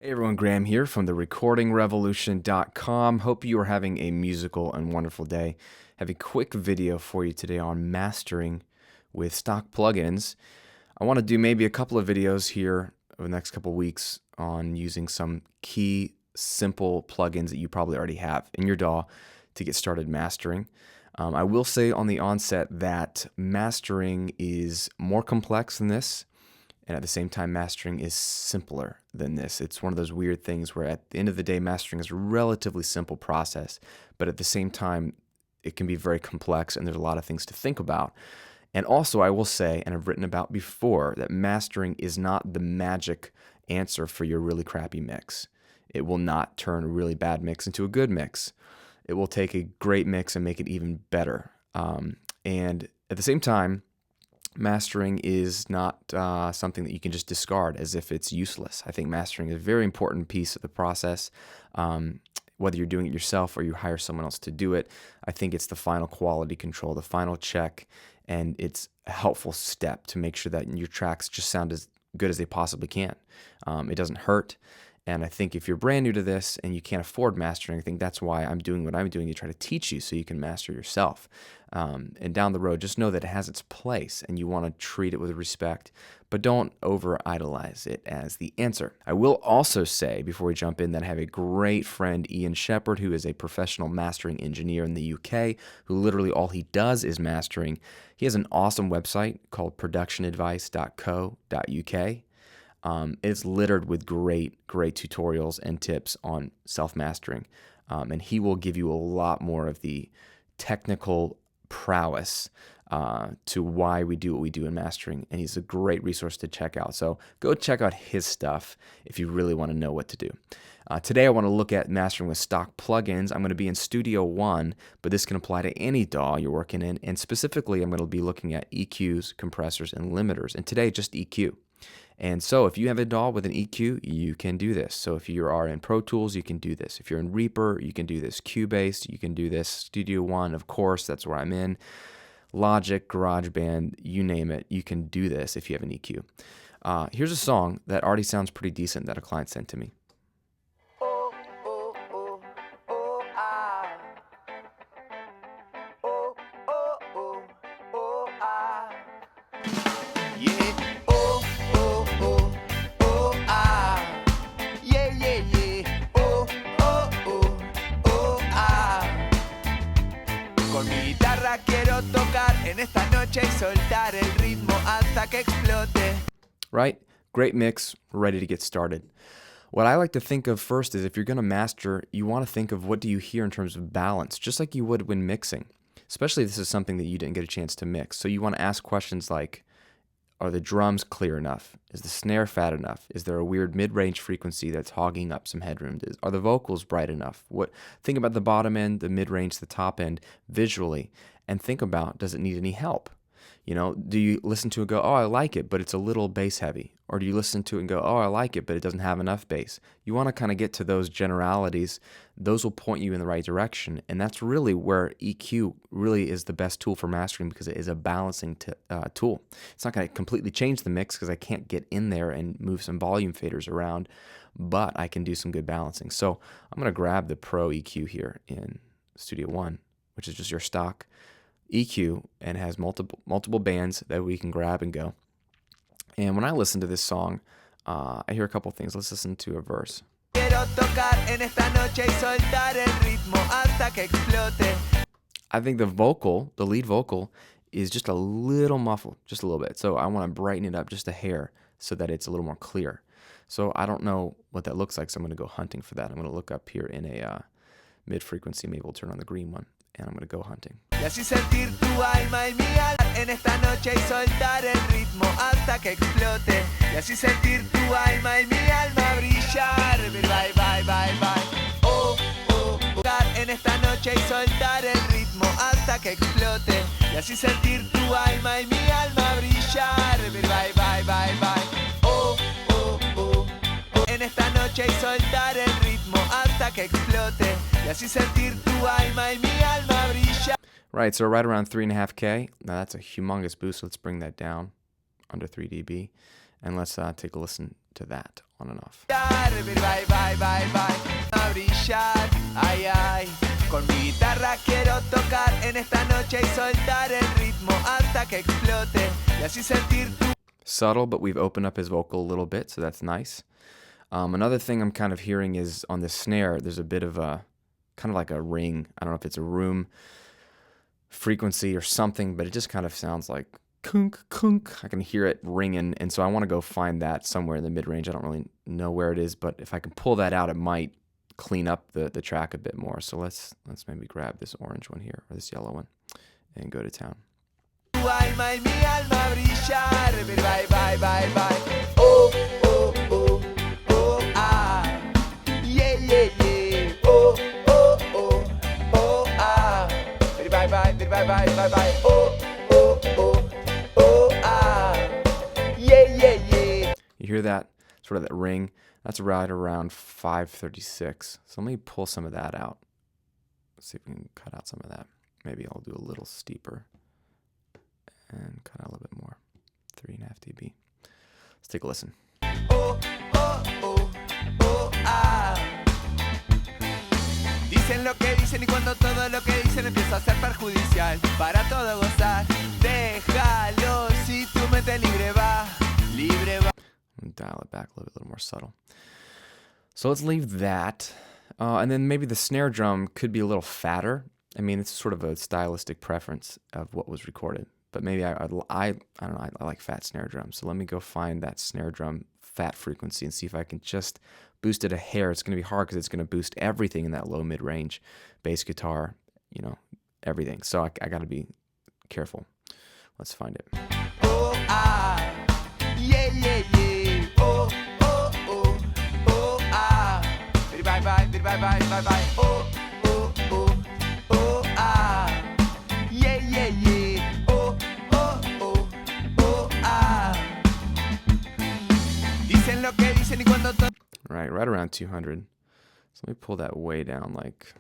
Hey everyone, Graham here from therecordingrevolution.com. Hope you are having a musical and wonderful day. Have a quick video for you today on mastering with stock plugins. I want to do maybe a couple of videos here over the next couple of weeks on using some key simple plugins that you probably already have in your DAW to get started mastering. I will say on the onset that mastering is more complex than this. And at the same time, mastering is simpler than this. It's one of those weird things where at the end of the day, mastering is a relatively simple process, but at the same time, it can be very complex and there's a lot of things to think about. And also, I will say, and I've written about before, that mastering is not the magic answer for your really crappy mix. It will not turn a really bad mix into a good mix. It will take a great mix and make it even better. And at the same time, mastering is not something that you can just discard as if it's useless. I think mastering is a very important piece of the process. Whether you're doing it yourself or you hire someone else to do it, I think it's the final quality control, the final check, and it's a helpful step to make sure that your tracks just sound as good as they possibly can. It doesn't hurt. And I think if you're brand new to this and you can't afford mastering, I think that's why I'm doing what I'm doing to try to teach you so you can master yourself. And down the road, just know that it has its place and you want to treat it with respect, but don't over-idolize it as the answer. I will also say, before we jump in, that I have a great friend, Ian Shepherd, who is a professional mastering engineer in the UK, who literally all he does is mastering. He has an awesome website called productionadvice.co.uk. It's littered with great tutorials and tips on self-mastering. And he will give you a lot more of the technical prowess to why we do what we do in mastering. And he's a great resource to check out. So go check out his stuff if you really want to know what to do. Today I want to look at mastering with stock plugins. I'm going to be in Studio One, but this can apply to any DAW you're working in. And specifically, I'm going to be looking at EQs, compressors, and limiters. And today, just EQ. And so if you have a DAW with an EQ, you can do this. So if you are in Pro Tools, you can do this. If you're in Reaper, you can do this. Cubase, you can do this. Studio One, of course, that's where I'm in. Logic, GarageBand, you name it, you can do this if you have an EQ. Here's a song that already sounds pretty decent that a client sent to me. Con mi guitarra quiero tocar en esta noche y soltar el ritmo hasta que explote. Right? Great mix, ready to get started. What I like to think of first is if you're going to master, you want to think of what do you hear in terms of balance, just like you would when mixing. Especially if this is something that you didn't get a chance to mix. So you want to ask questions like, are the drums clear enough? Is the snare fat enough? Is there a weird mid-range frequency that's hogging up some headroom? Are the vocals bright enough? Think about the bottom end, the mid-range, the top end visually, and think about, does it need any help? You know, do you listen to it and go, oh, I like it, but it's a little bass heavy? Or do you listen to it and go, oh, I like it, but it doesn't have enough bass? You want to kind of get to those generalities. Those will point you in the right direction. And that's really where EQ really is the best tool for mastering because it is a balancing tool. It's not going to completely change the mix because I can't get in there and move some volume faders around, but I can do some good balancing. So I'm going to grab the Pro EQ here in Studio One, which is just your stock EQ and has multiple bands that we can grab and go. And when I listen to this song, I hear a couple things. Let's listen to a verse. Quiero tocar en esta noche y soltar el ritmo hasta que explote. I think the lead vocal, is just a little muffled, just a little bit. So I want to brighten it up just a hair so that it's a little more clear. So I don't know what that looks like, so I'm going to go hunting for that. I'm going to look up here in a mid-frequency. Maybe we'll turn on the green one, and I'm going to go hunting. Y así sentir tu alma y mi alma en esta noche y soltar el ritmo hasta que explote. Y así sentir tu alma y mi alma brillar. Bye, bye, bye, bye. Oh, oh, oh. En esta noche y soltar el ritmo hasta que explote. Y así sentir tu alma y mi alma brillar. Bye, bye, bye, bye. Oh, oh, oh, oh. En esta noche y soltar el ritmo hasta que explote. Y así sentir tu alma y mi alma brillar. Right, so right around 3.5K. Now that's a humongous boost. Let's bring that down under 3 dB. And let's take a listen to that on and off. Bye, bye, bye, bye. A brillar, ay, ay. Con mi guitarra quiero tocar en esta noche y soltar el ritmo hasta que explote. Y así sentir tu. Subtle, but we've opened up his vocal a little bit, so that's nice. Another thing I'm kind of hearing is on the snare, there's a bit of a, kind of like a ring. I don't know if it's a room frequency or something, but it just kind of sounds like kunk, kunk. I can hear it ringing, and so I want to go find that somewhere in the mid-range. I don't really know where it is, but if I can pull that out, it might clean up the track a bit more. So let's maybe grab this orange one here, or this yellow one, and go to town. Tu alma y mi alma brillar. Bye, bye, bye, bye. Oh, oh, oh, oh, ah. Yeah, yeah, yeah. Oh, oh, oh, oh, ah. Bye, bye, bye, bye, bye, bye. Oh, oh, oh, oh, ah. Yeah, yeah, yeah. You hear that? Sort of that ring? That's right around 536. So let me pull some of that out. Let's see if we can cut out some of that. Maybe I'll do a little steeper and cut out a little bit more. 3.5 dB. Let's take a listen. Oh, oh, oh, oh, ah. Dicen lo que dicen y cuando todo lo que dicen empieza a ser perjudicial. Para todo gozar, déjalo si tu mente libre va, libre va. Dial it back a little more subtle. So let's leave that. And then maybe the snare drum could be a little fatter. I mean, it's sort of a stylistic preference of what was recorded. But maybe I don't know, I like fat snare drums. So let me go find that snare drum fat frequency and see if I can just boost it a hair. It's going to be hard because it's going to boost everything in that low mid-range, bass guitar, everything. So I got to be careful. Let's find it. Oh, ah. Yeah, yeah, yeah. Oh, oh, oh, oh, ah. Bye, bye, bye, bye, bye, bye. Oh, oh, oh, oh, ah. Yeah, yeah, yeah. Oh, oh, oh, oh, ah. Dicen lo que dicen y cuando todo. Right around 200. So let me pull that way down, like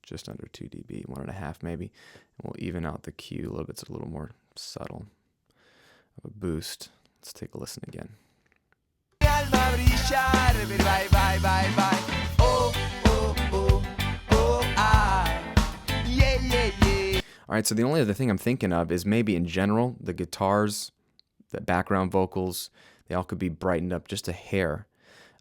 just under 2 dB, 1.5 maybe. And we'll even out the Q a little bit, so it's a little more subtle of a boost. Let's take a listen again. Mi alma brillar. Bye, bye, bye, bye. Oh, oh, oh, oh, ah. Yeah, yeah, yeah. All right, so the only other thing I'm thinking of is maybe in general, the guitars, the background vocals, they all could be brightened up just a hair.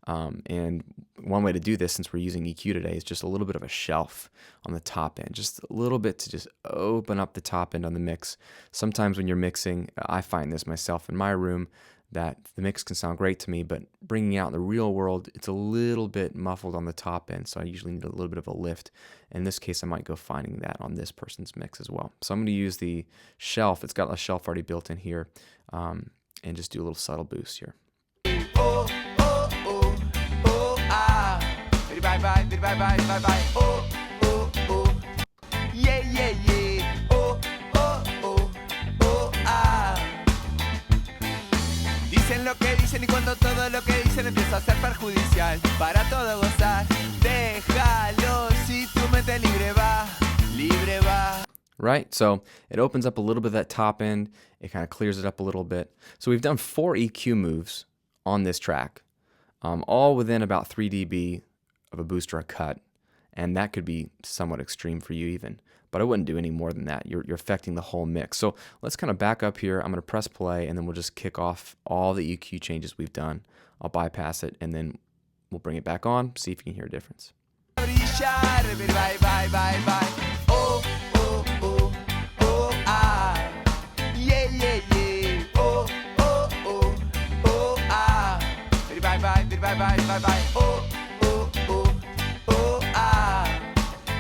And one way to do this, since we're using EQ today, is just a little bit of a shelf on the top end, just a little bit to just open up the top end on the mix. Sometimes when you're mixing, I find this myself in my room, that the mix can sound great to me, but bringing out in the real world, it's a little bit muffled on the top end, so I usually need a little bit of a lift. In this case, I might go finding that on this person's mix as well. So I'm going to use the shelf. It's got a shelf already built in here, and just do a little subtle boost here. Oh, oh, oh, oh, ah. Bye, bye, bye, bye, bye, bye. Oh, oh, oh. Yeah, yeah, yeah. Oh, oh, oh, oh, ah. Dicen lo que dicen y cuando todo lo que dicen empieza a ser perjudicial. Para todo gozar, déjalo si tu mente libre va, libre va. Right, so it opens up a little bit of that top end. It kind of clears it up a little bit. So we've done 4 EQ moves on this track, all within about 3 dB of a boost or a cut, and that could be somewhat extreme for you even, but I wouldn't do any more than that. You're affecting the whole mix. So let's kind of back up here. I'm going to press play, and then we'll just kick off all the EQ changes we've done. I'll bypass it, and then we'll bring it back on, see if you can hear a difference. Brillar, bye, bye, bye, bye. Oh, oh, oh, oh, ah. Yeah, yeah, yeah. Oh, oh, oh, oh, ah. Bye, bye, bye, bye, bye, bye. Oh, oh, oh, oh, ah.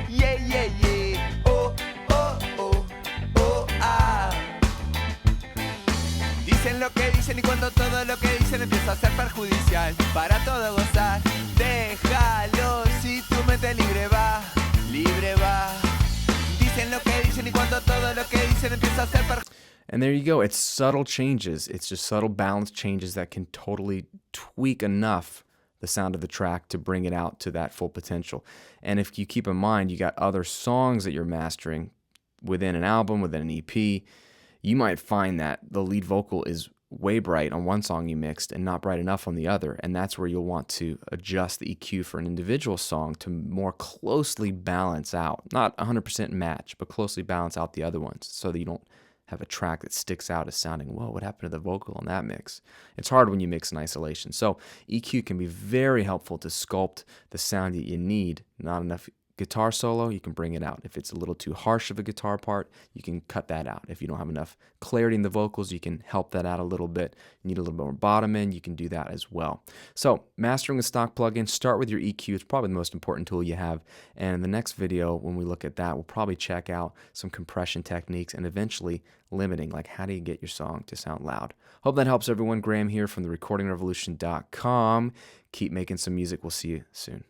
Yeah, yeah, yeah. Oh, oh, oh, oh, ah. Dicen lo que dicen y cuando todo lo que dicen empieza a ser perjudicial. Para todo gozar, déjalo si tu mente libre va, libre va. Dicen lo que dicen y cuando todo lo que dicen empieza a ser perjudicial. And there you go. It's subtle changes. It's just subtle balance changes that can totally tweak enough the sound of the track to bring it out to that full potential. And if you keep in mind, you got other songs that you're mastering within an album, within an EP, you might find that the lead vocal is way bright on one song you mixed and not bright enough on the other. And that's where you'll want to adjust the EQ for an individual song to more closely balance out, not 100% match, but closely balance out the other ones so that you don't have a track that sticks out as sounding, whoa, what happened to the vocal on that mix? It's hard when you mix in isolation. So EQ can be very helpful to sculpt the sound that you need. Not enough guitar solo, you can bring it out. If it's a little too harsh of a guitar part, you can cut that out. If you don't have enough clarity in the vocals, you can help that out a little bit. You need a little bit more bottom end, you can do that as well. So mastering with stock plugins, start with your EQ. It's probably the most important tool you have. And in the next video, when we look at that, we'll probably check out some compression techniques and eventually limiting, like how do you get your song to sound loud. Hope that helps everyone. Graham here from therecordingrevolution.com. Keep making some music. We'll see you soon.